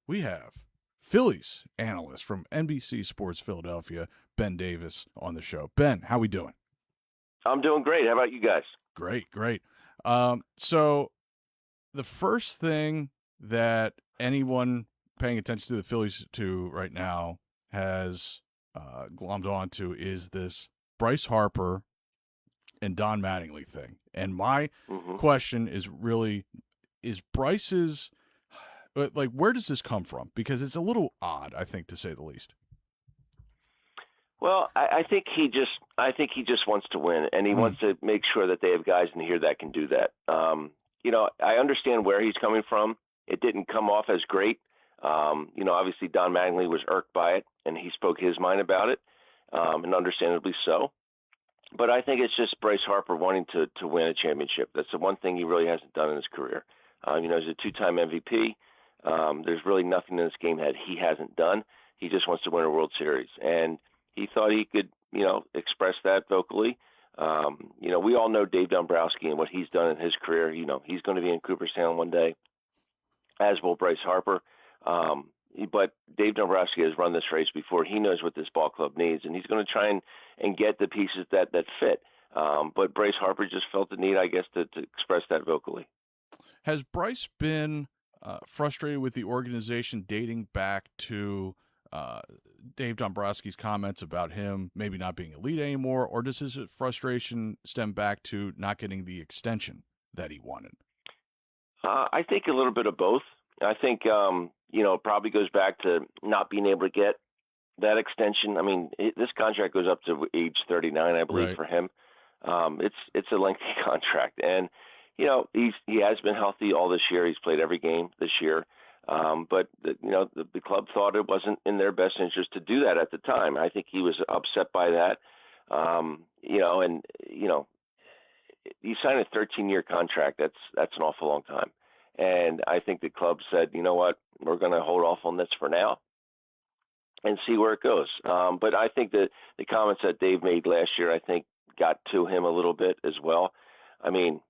we have Phillies analyst from NBC Sports Philadelphia, Ben Davis, on the show. Ben, how we doing? I'm doing great. How about you guys? Great, great. So the first thing that anyone paying attention to the Phillies to right now has glommed onto is this Bryce Harper and Don Mattingly thing. And my hmm question is really, is Bryce's, like, where does this come from? Because it's a little odd, I think, to say the least. Well, I think he just wants to win, and he wants to make sure that they have guys in here that can do that. I understand where he's coming from. It didn't come off as great. Obviously Don Mattingly was irked by it, and he spoke his mind about it, and understandably so. But I think it's just Bryce Harper wanting to win a championship. That's the one thing he really hasn't done in his career. He's a two-time MVP. There's really nothing in this game that he hasn't done. He just wants to win a World Series, and he thought he could, express that vocally. We all know Dave Dombrowski and what he's done in his career. He's going to be in Cooperstown one day, as will Bryce Harper. But Dave Dombrowski has run this race before. He knows what this ball club needs, and he's going to try and get the pieces that fit. But Bryce Harper just felt the need, I guess, to express that vocally. Has Bryce been frustrated with the organization dating back to Dave Dombrowski's comments about him maybe not being elite anymore, or does his frustration stem back to not getting the extension that he wanted? I think a little bit of both. I think, it probably goes back to not being able to get that extension. I mean, this contract goes up to age 39, I believe, Right. for him. It's a lengthy contract, and he has been healthy all this year. He's played every game this year, but the club thought it wasn't in their best interest to do that at the time. I think he was upset by that. You sign a 13-year contract. That's an awful long time. And I think the club said, you know what, we're going to hold off on this for now and see where it goes. But I think that the comments that Dave made last year, I think, got to him a little bit as well. I mean,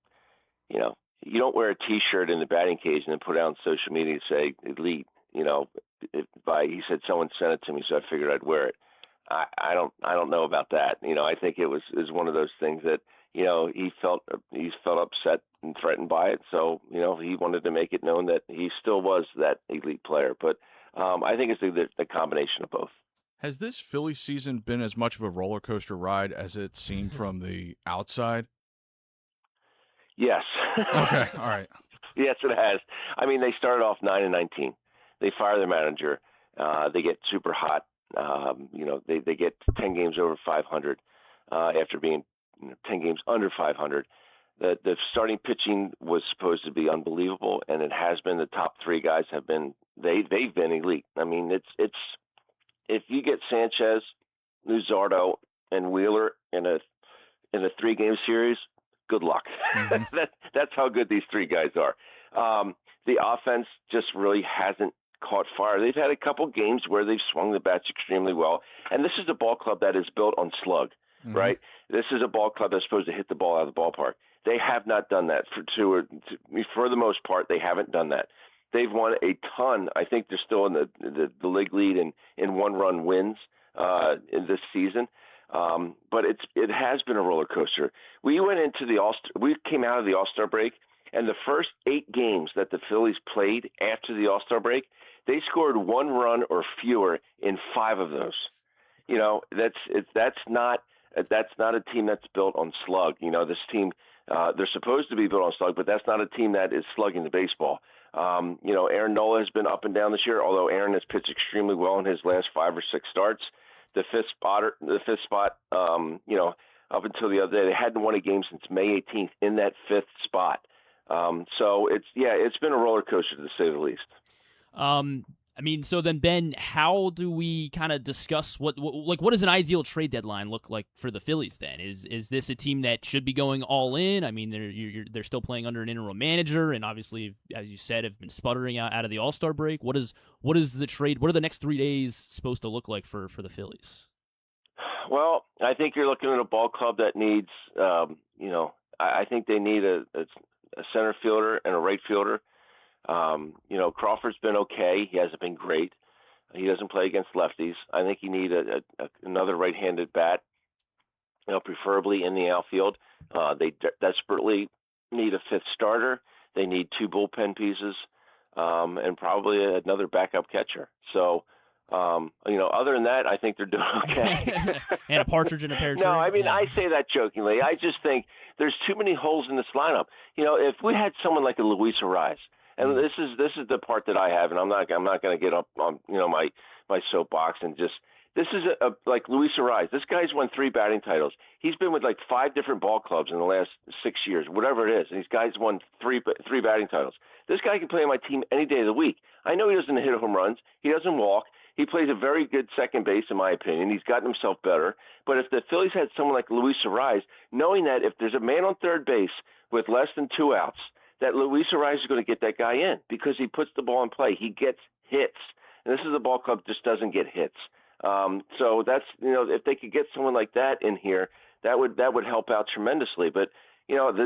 you don't wear a T-shirt in the batting cage and then put it out on social media and say elite. He said someone sent it to me, so I figured I'd wear it. I don't know about that. I think it was one of those things that he felt upset and threatened by it. So he wanted to make it known that he still was that elite player. But I think it's a combination of both. Has this Philly season been as much of a roller coaster ride as it seemed from the outside? Yes. Okay, all right. Yes, it has. I mean, they started off 9-19. They fire their manager. They get super hot. They get 10 games over 500 after being 10 games under 500. The starting pitching was supposed to be unbelievable, and it has been. The top three guys have been they've been elite. I mean, it's if you get Sanchez, Luzardo, and Wheeler in a 3-game series, good luck. Mm-hmm. That's how good these three guys are. The offense just really hasn't caught fire. They've had a couple games where they've swung the bats extremely well, and this is a ball club that is built on slug, Mm-hmm. right? This is a ball club that's supposed to hit the ball out of the ballpark. They have not done that for the most part. They haven't done that. They've won a ton. I think they're still in the league lead in 1-run wins in this season. But it has been a roller coaster. We came out of the All-Star break, and the first 8 games that the Phillies played after the All-Star break, they scored 1 run or fewer in 5 of those. That's not a team that's built on slug. This team, they're supposed to be built on slug, but that's not a team that is slugging the baseball. Aaron Nola has been up and down this year, although Aaron has pitched extremely well in his last 5 or 6 starts. The fifth spot, up until the other day, they hadn't won a game since May 18th in that 5th spot. So it's been a roller coaster to say the least. So then, Ben, how do we kind of discuss what does an ideal trade deadline look like for the Phillies then? Is this a team that should be going all in? I mean, they're still playing under an interim manager, and obviously, as you said, have been sputtering out of the All-Star break. What is the trade? What are the next 3 days supposed to look like for the Phillies? Well, I think you're looking at a ball club that needs, I think they need a center fielder and a right fielder. Crawford's been okay. He hasn't been great. He doesn't play against lefties. I think you need another right-handed bat, preferably in the outfield. They desperately need a fifth starter. They need two bullpen pieces, and probably another backup catcher. So, other than that, I think they're doing okay. And a partridge in a pear tree. No, I mean, yeah. I say that jokingly. I just think there's too many holes in this lineup. If we had someone like a Luis Ariz, and this is the part that I have, and I'm not going to get up on my soapbox and just. This is like Luis Ariz. This guy's won 3 batting titles. He's been with like 5 different ball clubs in the last 6 years, whatever it is. And these guys won three batting titles. This guy can play on my team any day of the week. I know he doesn't hit home runs. He doesn't walk. He plays a very good second base, in my opinion. He's gotten himself better. But if the Phillies had someone like Luis Ariz, knowing that if there's a man on third base with less than 2 outs, that Luis Ariz is going to get that guy in because he puts the ball in play. He gets hits. And this is a ball club that just doesn't get hits. So that's, if they could get someone like that in here, that would help out tremendously. But,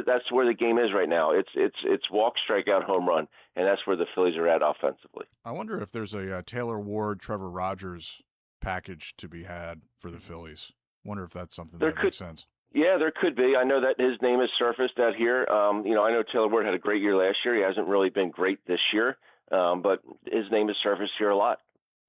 that's where the game is right now. It's walk, strikeout, home run. And that's where the Phillies are at offensively. I wonder if there's a Taylor Ward, Trevor Rogers package to be had for the Phillies. Wonder if that's something that makes sense. Yeah, there could be. I know that his name has surfaced out here. I know Taylor Ward had a great year last year. He hasn't really been great this year, but his name has surfaced here a lot.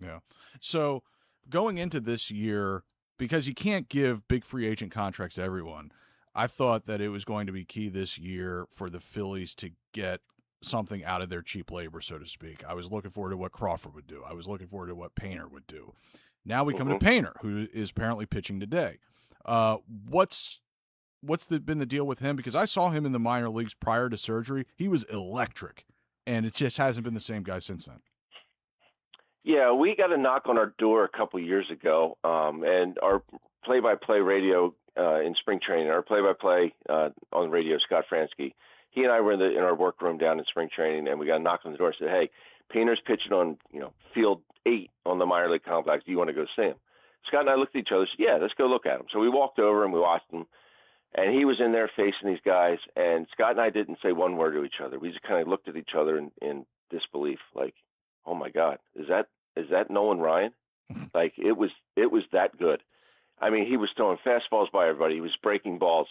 Yeah. So going into this year, because you can't give big free agent contracts to everyone, I thought that it was going to be key this year for the Phillies to get something out of their cheap labor, so to speak. I was looking forward to what Crawford would do. I was looking forward to what Painter would do. Now we come to Painter, who is apparently pitching today. What's been the deal with him? Because I saw him in the minor leagues prior to surgery. He was electric, and it just hasn't been the same guy since then. Yeah, we got a knock on our door a couple of years ago, and our play-by-play radio in spring training, our play-by-play on the radio, Scott Fransky, he and I were in our workroom down in spring training, and we got a knock on the door and said, hey, Painter's pitching on field 8 on the minor league complex. Do you want to go see him? Scott and I looked at each other and said, yeah, let's go look at him. So we walked over and we watched him, and he was in there facing these guys, and Scott and I didn't say one word to each other. We just kind of looked at each other in disbelief, like, oh my God, is that Nolan Ryan? Like it was that good. I mean, he was throwing fastballs by everybody. He was breaking balls.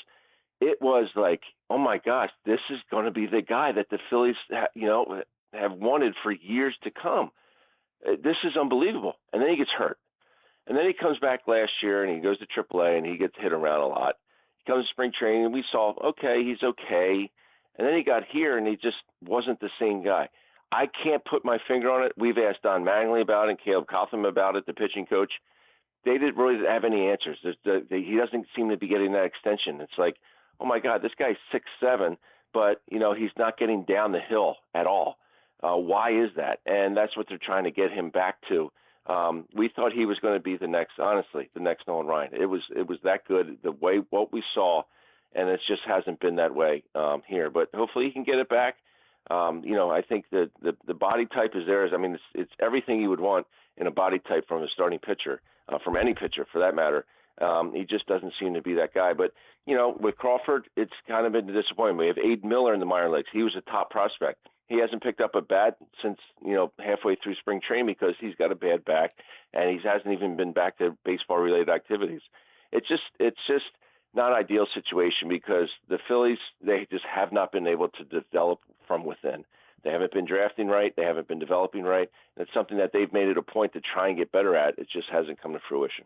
It was like, oh my gosh, this is going to be the guy that the Phillies, have wanted for years to come. This is unbelievable. And then he gets hurt. And then he comes back last year and he goes to AAA and he gets hit around a lot. He comes to spring training and we saw, okay, he's okay. And then he got here and he just wasn't the same guy. I can't put my finger on it. We've asked Don Mattingly about it and Caleb Cotham about it, the pitching coach. They didn't really have any answers. He doesn't seem to be getting that extension. It's like, oh my God, this guy's 6'7", but he's not getting down the hill at all. Why is that? And that's what they're trying to get him back to. We thought he was going to be the next Nolan Ryan. It was that good what we saw, and it just hasn't been that way here. But hopefully he can get it back. I think that the body type is there. I mean, it's everything you would want in a body type from a starting pitcher, from any pitcher for that matter. He just doesn't seem to be that guy. But, with Crawford, it's kind of been a disappointment. We have Aiden Miller in the minor leagues. He was a top prospect. He hasn't picked up a bat since, halfway through spring training because he's got a bad back, and he hasn't even been back to baseball-related activities. It's just not an ideal situation because the Phillies, they just have not been able to develop from within. They haven't been drafting right. They haven't been developing right. And it's something that they've made it a point to try and get better at. It just hasn't come to fruition.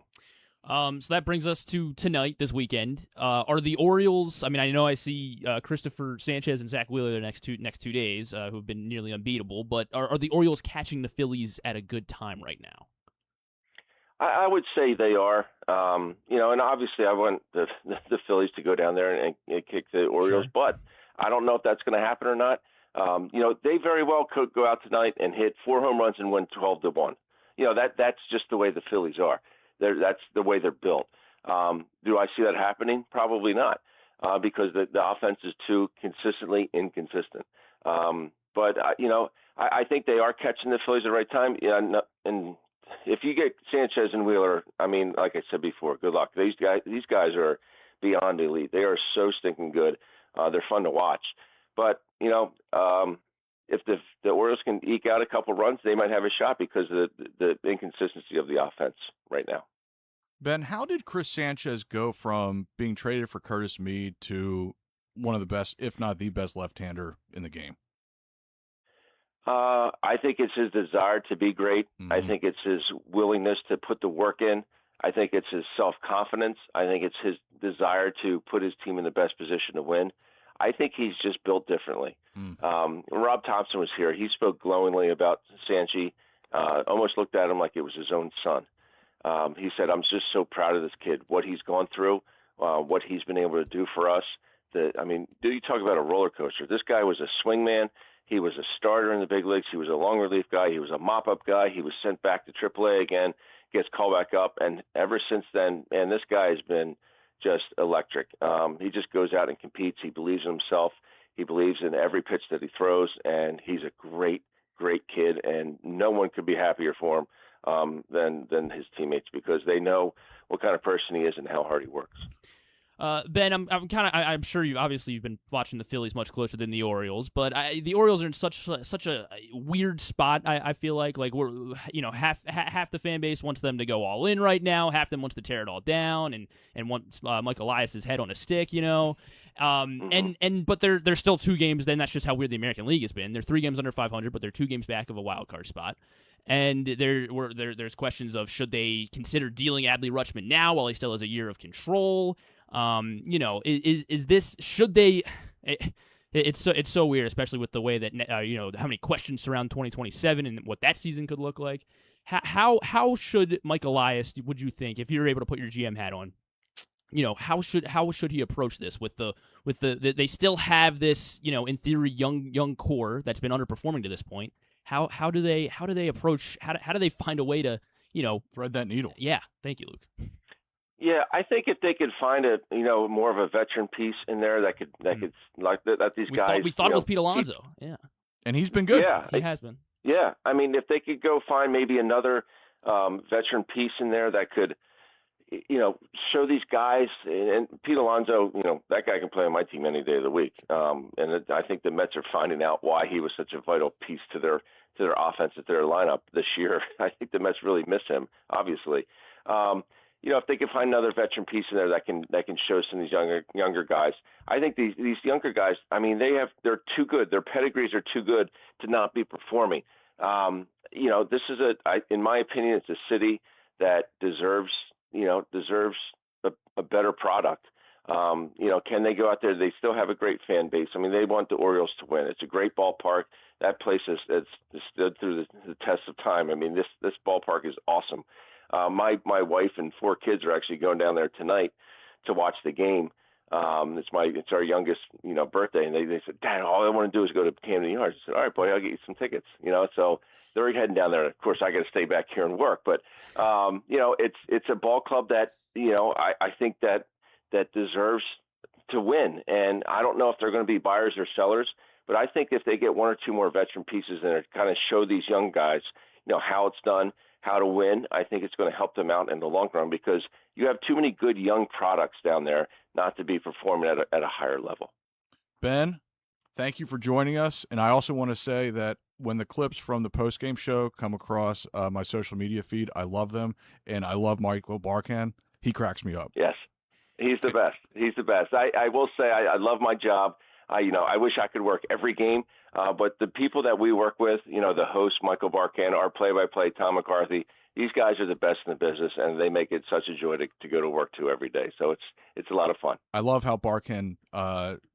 So that brings us to tonight, this weekend. Are the Orioles? I mean, I know I see Christopher Sanchez and Zach Wheeler the next two days, who've been nearly unbeatable. But are the Orioles catching the Phillies at a good time right now? I would say they are. And obviously I want the Phillies to go down there and kick the Orioles, Sure. but I don't know if that's going to happen or not. They very well could go out tonight and hit 4 home runs and win 12-1. That's just the way the Phillies are. That's the way they're built. Do I see that happening? Probably not, because the offense is too consistently inconsistent. But I think they are catching the Phillies at the right time. Yeah, and if you get Sanchez and Wheeler, I mean, like I said before, good luck. These guys are beyond elite. They are so stinking good. They're fun to watch. But if the Orioles can eke out a couple runs, they might have a shot because of the inconsistency of the offense right now. Ben, how did Chris Sanchez go from being traded for Curtis Mead to one of the best, if not the best, left-hander in the game? I think it's his desire to be great. Mm-hmm. I think it's his willingness to put the work in. I think it's his self-confidence. I think it's his desire to put his team in the best position to win. I think he's just built differently. When Rob Thompson was here, he spoke glowingly about Sanchi, almost looked at him like it was his own son. He said, I'm just so proud of this kid, what he's gone through, what he's been able to do for us. You talk about a roller coaster. This guy was a swingman. He was a starter in the big leagues. He was a long relief guy. He was a mop-up guy. He was sent back to AAA again, gets called back up. And ever since then, man, this guy has been just electric. He just goes out and competes. He believes in himself. He believes in every pitch that he throws, and he's a great, great kid, and no one could be happier for him than his teammates because they know what kind of person he is and how hard he works. Ben, I'm sure you've been watching the Phillies much closer than the Orioles, but the Orioles are in such a weird spot. I feel like we're half the fan base wants them to go all in right now, half them wants to tear it all down and wants Mike Elias's head on a stick, but they're still 2 games. Then that's just how weird the American League has been. They're 3 games under 500, but they're 2 games back of a wild card spot. And there's questions of should they consider dealing Adley Rutschman now while he still has a year of control. Is this should they? It's so weird, especially with the way that how many questions surround 2027 and what that season could look like. How should Mike Elias, would you think, if you're able to put your GM hat on, how should he approach this with the they still have this in theory young core that's been underperforming to this point. How do they approach how do they find a way to thread that needle? Yeah, thank you, Luke. Yeah, I think if they could find more of a veteran piece in there that could that these guys we thought it was Pete Alonso. Yeah, and he's been good. Yeah, he has been. Yeah, I mean, if they could go find maybe another veteran piece in there that could show these guys, and Pete Alonso, that guy can play on my team any day of the week. And I think the Mets are finding out why he was such a vital piece to their offense, to their lineup this year. I think the Mets really miss him, obviously. If they can find another veteran piece in there that can show some of these younger guys, I think these younger guys, I mean, they're too good. Their pedigrees are too good to not be performing. This is in my opinion, it's a city that deserves a better product. Can they go out there? They still have a great fan base. I mean, they want the Orioles to win. It's a great ballpark. That place has stood through the test of time. I mean, this ballpark is awesome. My wife and 4 kids are actually going down there tonight to watch the game. It's our youngest, birthday, and they said, Dad, all I want to do is go to Camden Yards. I said, all right, boy, I'll get you some tickets. So they're heading down there. Of course, I got to stay back here and work, but it's a ball club that I think that deserves to win. And I don't know if they're going to be buyers or sellers, but I think if they get 1 or 2 more veteran pieces in there to kind of show these young guys, how it's done, how to win, I think it's going to help them out in the long run because you have too many good young products down there not to be performing at a higher level. Ben, thank you for joining us. And I also want to say that when the clips from the post-game show come across my social media feed, I love them. And I love Michael Barkan. He cracks me up. Yes, he's the best. He's the best. I will say I love my job. I wish I could work every game, but the people that we work with, the host, Michael Barkan, our play-by-play, Tom McCarthy, these guys are the best in the business, and they make it such a joy to go to work to every day. So it's a lot of fun. I love how Barkan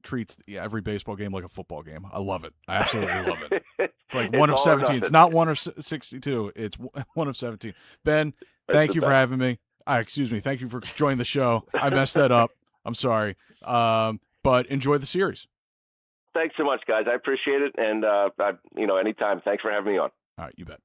treats every baseball game like a football game. I love it. I absolutely love it. It's like 1 of 17. It's not 1 of 62. It's 1 of 17. Ben, thank you for having me. Excuse me. Thank you for joining the show. I messed that up. I'm sorry. But enjoy the series. Thanks so much, guys. I appreciate it. And, anytime. Thanks for having me on. All right. You bet.